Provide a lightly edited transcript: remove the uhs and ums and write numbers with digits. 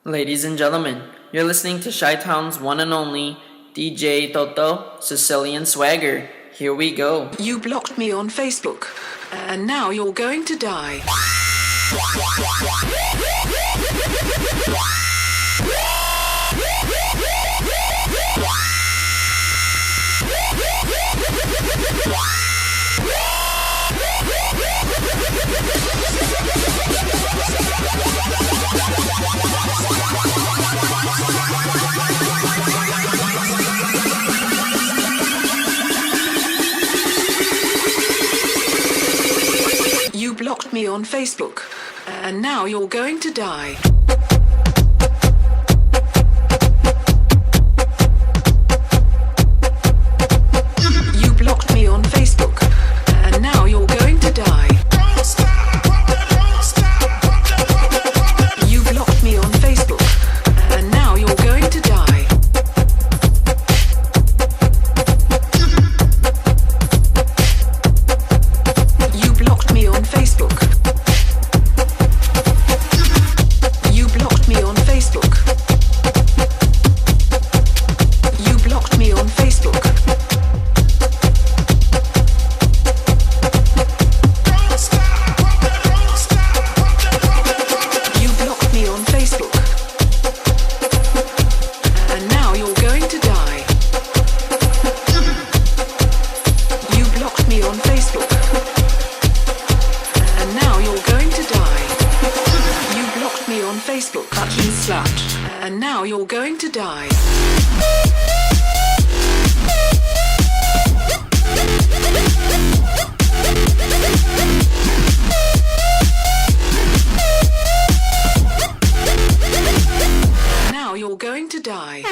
Ladies and gentlemen, you're listening to Chi-Town's one and only DJ Toto Sicilian Swagger. Here we go. You blocked me on Facebook, and now you're going to die. You blocked me on Facebook, and now you're going to die. You blocked me on Facebook, and now you're going to die. You blocked me on Facebook, and now you're going to die. You blocked me on Facebook. You blocked me on Facebook. You blocked me on Facebook. You blocked me on Facebook. And now you're going to die. You blocked me on Facebook. And now you're going to die. You blocked me on Facebook. Fucking slut. And now you're going to die. Now you're going to die.